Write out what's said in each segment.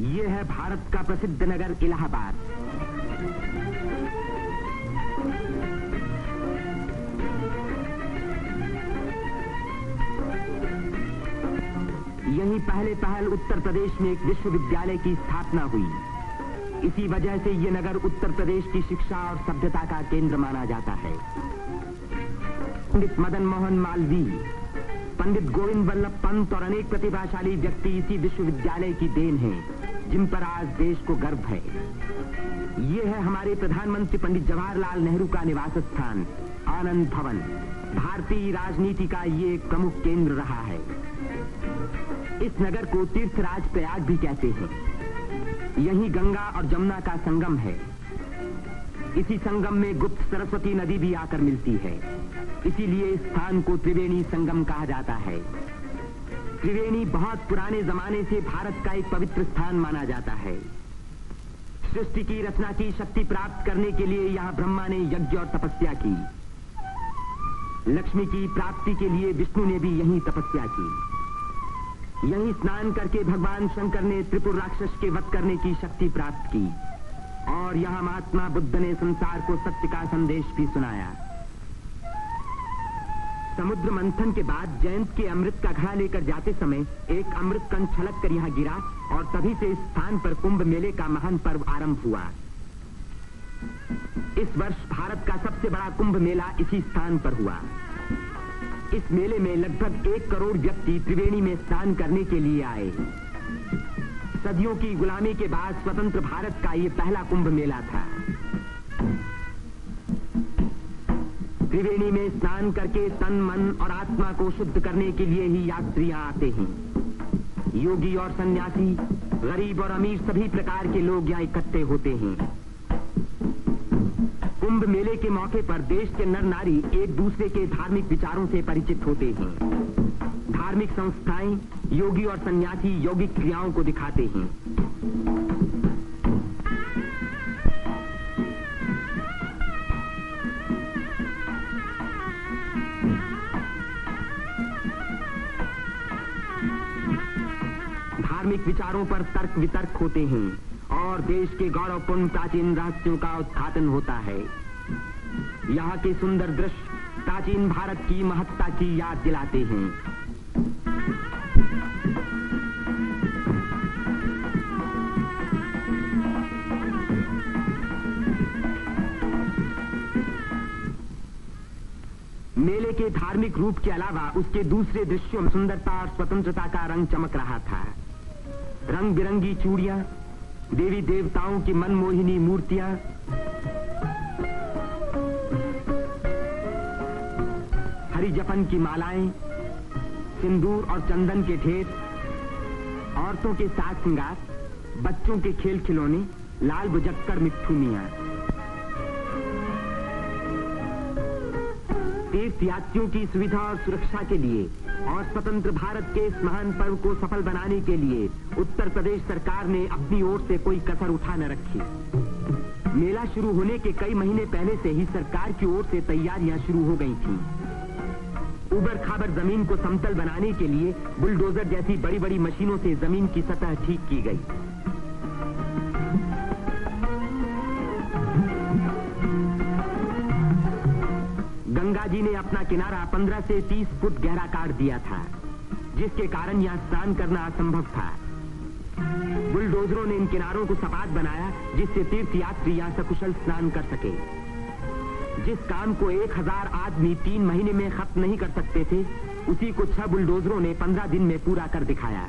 ये है भारत का प्रसिद्ध नगर इलाहाबाद। यहीं पहल उत्तर प्रदेश में एक विश्वविद्यालय की स्थापना हुई। इसी वजह से ये नगर उत्तर प्रदेश की शिक्षा और सभ्यता का केंद्र माना जाता है। पंडित मदन मोहन मालवीय, पंडित गोविंद वल्लभ पंत और अनेक प्रतिभाशाली व्यक्ति इसी विश्वविद्यालय की देन हैं, जिन पर आज देश को गर्व है। ये है हमारे प्रधानमंत्री पंडित जवाहरलाल नेहरू का निवास स्थान, आनंद भवन। भारतीय राजनीति का ये एक प्रमुख केंद्र रहा है। इस नगर को तीर्थराज प्रयाग भी कहते हैं। यहीं गंगा और जमुना का संगम है। इसी संगम में गुप्त सरस्वती नदी भी आकर मिलती है। इसीलिए इस स्थान को त्रिवेणी संगम कहा जाता है। त्रिवेणी बहुत पुराने जमाने से भारत का एक पवित्र स्थान माना जाता है। सृष्टि की रचना की शक्ति प्राप्त करने के लिए यहाँ ब्रह्मा ने यज्ञ और तपस्या की। लक्ष्मी की प्राप्ति के लिए विष्णु ने भी यहीं तपस्या की। यहीं स्नान करके भगवान शंकर ने त्रिपुर राक्षस के वध करने की शक्ति प्राप्त की और यहाँ महात्मा बुद्ध ने संसार को सत्य का संदेश भी सुनाया। समुद्र मंथन के बाद जयंत के अमृत का घड़ा लेकर जाते समय एक अमृत कण छलक कर यहाँ गिरा और तभी से इस स्थान पर कुंभ मेले का महान पर्व आरंभ हुआ। इस वर्ष भारत का सबसे बड़ा कुंभ मेला इसी स्थान पर हुआ। इस मेले में लगभग 1 करोड़ व्यक्ति त्रिवेणी में स्नान करने के लिए आए। सदियों की गुलामी के बाद स्वतंत्र भारत का ये पहला कुंभ मेला था। त्रिवेणी में स्नान करके तन, मन और आत्मा को शुद्ध करने के लिए ही यात्री आते हैं। योगी और सन्यासी, गरीब और अमीर सभी प्रकार के लोग यहाँ इकट्ठे होते हैं। कुंभ मेले के मौके पर देश के नर नारी एक दूसरे के धार्मिक विचारों से परिचित होते हैं। धार्मिक संस्थाएं योगी और सन्यासी यौगिक क्रियाओं को दिखाते हैं। धार्मिक विचारों पर तर्क वितर्क होते हैं और देश के गौरवपूर्ण प्राचीन रहस्यों का उद्घाटन होता है। यहाँ के सुंदर दृश्य प्राचीन भारत की महत्ता की याद दिलाते हैं। मेले के धार्मिक रूप के अलावा उसके दूसरे दृश्यों में सुंदरता और स्वतंत्रता का रंग चमक रहा था। रंग बिरंगी चूड़ियां, देवी देवताओं की मनमोहिनी मूर्तियां, हरी जपन की मालाएं, सिंदूर और चंदन के ढेर, औरतों के साज श्रृंगार, बच्चों के खेल खिलौने, लाल बुझक्कड़ मिट्ठू मियां। तीर्थयात्रियों की सुविधा और सुरक्षा के लिए और स्वतंत्र भारत के इस महान पर्व को सफल बनाने के लिए उत्तर प्रदेश सरकार ने अपनी ओर से कोई कसर उठा न रखी। मेला शुरू होने के कई महीने पहले से ही सरकार की ओर से तैयारियां शुरू हो गई थीं। उबड़ खाबड़ जमीन को समतल बनाने के लिए बुलडोजर जैसी बड़ी बड़ी मशीनों से जमीन की सतह ठीक की गई। गंगा जी ने अपना किनारा 15 से 30 फुट गहरा काट दिया था, जिसके कारण यहाँ स्नान करना असंभव था। बुलडोजरों ने इन किनारों को सपाट बनाया, जिससे तीर्थयात्री यहाँ सकुशल स्नान कर सके। जिस काम को 1000 आदमी 3 महीने में खत्म नहीं कर सकते थे, उसी को 6 बुलडोजरों ने 15 दिन में पूरा कर दिखाया।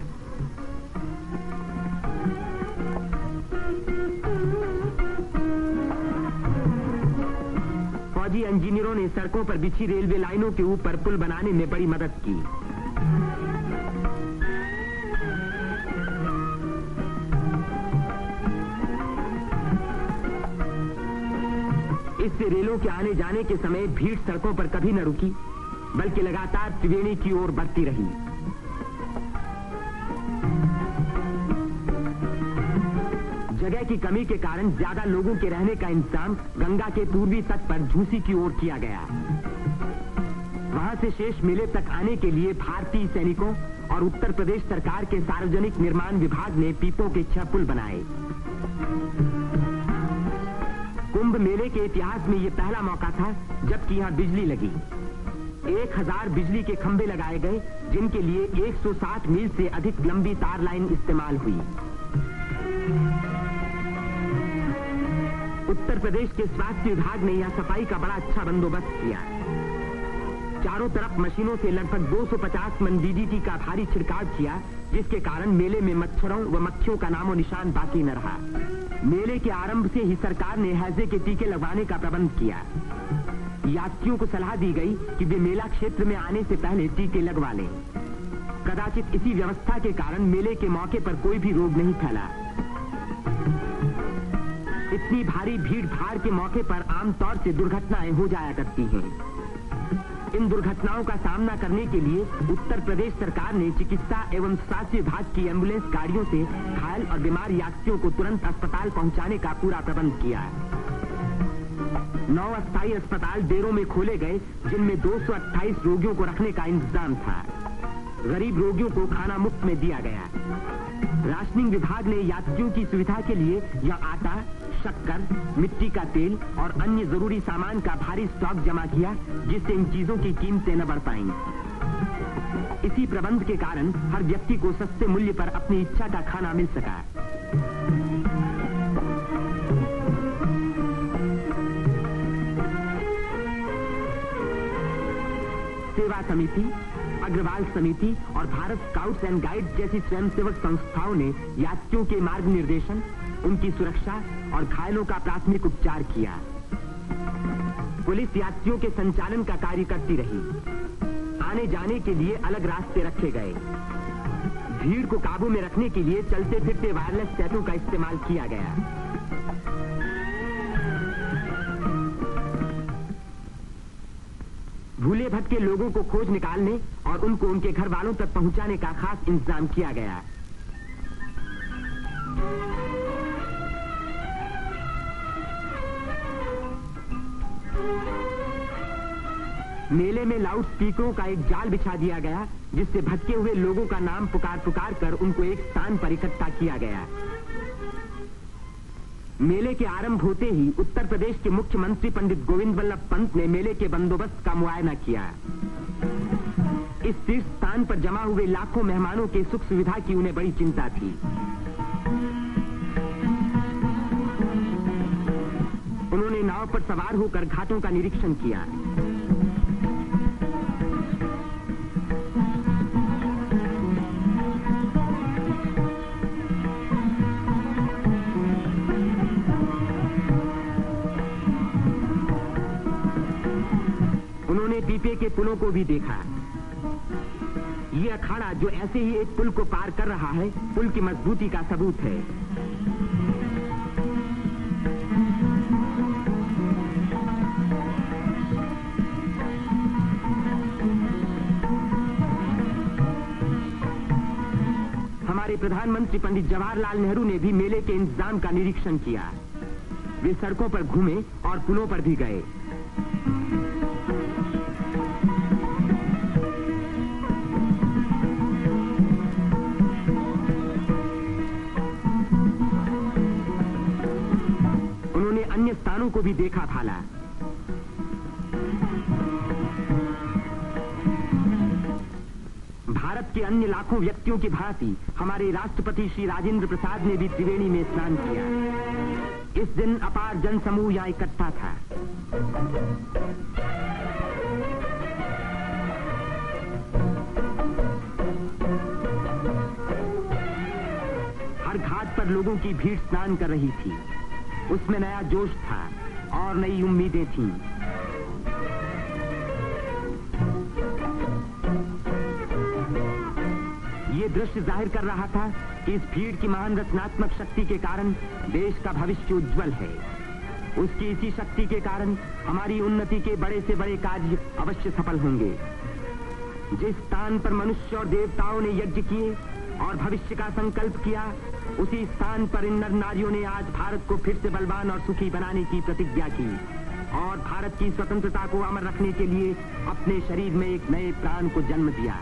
फौजी इंजीनियरों ने सड़कों पर बिछी रेलवे लाइनों के ऊपर पुल बनाने में बड़ी मदद की। इससे रेलों के आने जाने के समय भीड़ सड़कों पर कभी न रुकी, बल्कि लगातार त्रिवेणी की ओर बढ़ती रही। जगह की कमी के कारण ज्यादा लोगों के रहने का इंतजाम गंगा के पूर्वी तट पर झूसी की ओर किया गया। वहां से शेष मेले तक आने के लिए भारतीय सैनिकों और उत्तर प्रदेश सरकार के सार्वजनिक निर्माण विभाग ने पीपों के 6 पुल बनाए। कुंभ मेले के इतिहास में यह पहला मौका था जबकि यहां बिजली लगी। 1000 बिजली के खंभे लगाए गए, जिनके लिए 160 मील से अधिक लंबी तार लाइन इस्तेमाल हुई। उत्तर प्रदेश के स्वास्थ्य विभाग ने यहां सफाई का बड़ा अच्छा बंदोबस्त किया। चारों तरफ मशीनों से लगभग 250 मन डीडीटी का भारी छिड़काव किया, जिसके कारण मेले में मच्छरों व मक्खियों का नामो निशान बाकी न रहा। मेले के आरंभ से ही सरकार ने हैजे के टीके लगवाने का प्रबंध किया। यात्रियों को सलाह दी गई कि वे मेला क्षेत्र में आने से पहले टीके लगवा लें। कदाचित इसी व्यवस्था के कारण मेले के मौके पर कोई भी रोग नहीं फैला। इतनी भारी भीड़ भाड़ के मौके पर आमतौर से दुर्घटनाएं हो जाया करती हैं। इन दुर्घटनाओं का सामना करने के लिए उत्तर प्रदेश सरकार ने चिकित्सा एवं स्वास्थ्य विभाग की एम्बुलेंस गाड़ियों से घायल और बीमार यात्रियों को तुरंत अस्पताल पहुंचाने का पूरा प्रबंध किया। 9 अस्थायी अस्पताल देरों में खोले गए, जिनमें 228 रोगियों को रखने का इंतजाम था। गरीब रोगियों को खाना मुफ्त में दिया गया। राशनिंग विभाग ने यात्रियों की सुविधा के लिए यहां आटा, शक्कर, मिट्टी का तेल और अन्य जरूरी सामान का भारी स्टॉक जमा किया, जिससे इन चीजों की कीमतें न बढ़ पाएं। इसी प्रबंध के कारण हर व्यक्ति को सस्ते मूल्य पर अपनी इच्छा का खाना मिल सका। सेवा समिति, अग्रवाल समिति और भारत स्काउट्स एंड गाइड्स जैसी स्वयंसेवक संस्थाओं ने यात्रियों के मार्ग निर्देशन, उनकी सुरक्षा और घायलों का प्राथमिक उपचार किया। पुलिस यात्रियों के संचालन का कार्य करती रही। आने जाने के लिए अलग रास्ते रखे गए। भीड़ को काबू में रखने के लिए चलते फिरते वायरलेस सेटों का इस्तेमाल किया गया। भूले भटके लोगों को खोज निकालने और उनको उनके घर वालों तक पहुंचाने का खास इंतजाम किया गया। मेले में लाउड स्पीकरों का एक जाल बिछा दिया गया, जिससे भटके हुए लोगों का नाम पुकार पुकार कर उनको एक स्थान पर इकट्ठा किया गया। मेले के आरंभ होते ही उत्तर प्रदेश के मुख्यमंत्री पंडित गोविंद बल्लभ पंत ने मेले के बंदोबस्त का मुआयना किया। इस तीर्थ स्थान पर जमा हुए लाखों मेहमानों के सुख सुविधा की उन्हें बड़ी चिंता थी। उन्होंने नाव पर सवार होकर घाटों का निरीक्षण किया। उन्होंने पीपे के पुलों को भी देखा। ये अखाड़ा जो ऐसे ही एक पुल को पार कर रहा है, पुल की मजबूती का सबूत है। हमारे प्रधानमंत्री पंडित जवाहरलाल नेहरू ने भी मेले के इंतजाम का निरीक्षण किया। वे सड़कों पर घूमे और पुलों पर भी गए। उन्होंने अन्य स्थानों को भी देखा भाला। भारत के अन्य लाखों व्यक्तियों की भांति हमारे राष्ट्रपति श्री राजेंद्र प्रसाद ने भी त्रिवेणी में स्नान किया। इस दिन अपार जनसमूह यहां इकट्ठा था। हर घाट पर लोगों की भीड़ स्नान कर रही थी। उसमें नया जोश था और नई उम्मीदें थीं। ये दृश्य जाहिर कर रहा था कि इस भीड़ की महान रचनात्मक शक्ति के कारण देश का भविष्य उज्जवल है। उसकी इसी शक्ति के कारण हमारी उन्नति के बड़े से बड़े कार्य अवश्य सफल होंगे। जिस स्थान पर मनुष्य और देवताओं ने यज्ञ किए और भविष्य का संकल्प किया, उसी स्थान पर इन नर नारियों ने आज भारत को फिर से बलवान और सुखी बनाने की प्रतिज्ञा की और भारत की स्वतंत्रता को अमर रखने के लिए अपने शरीर में एक नए प्राण को जन्म दिया।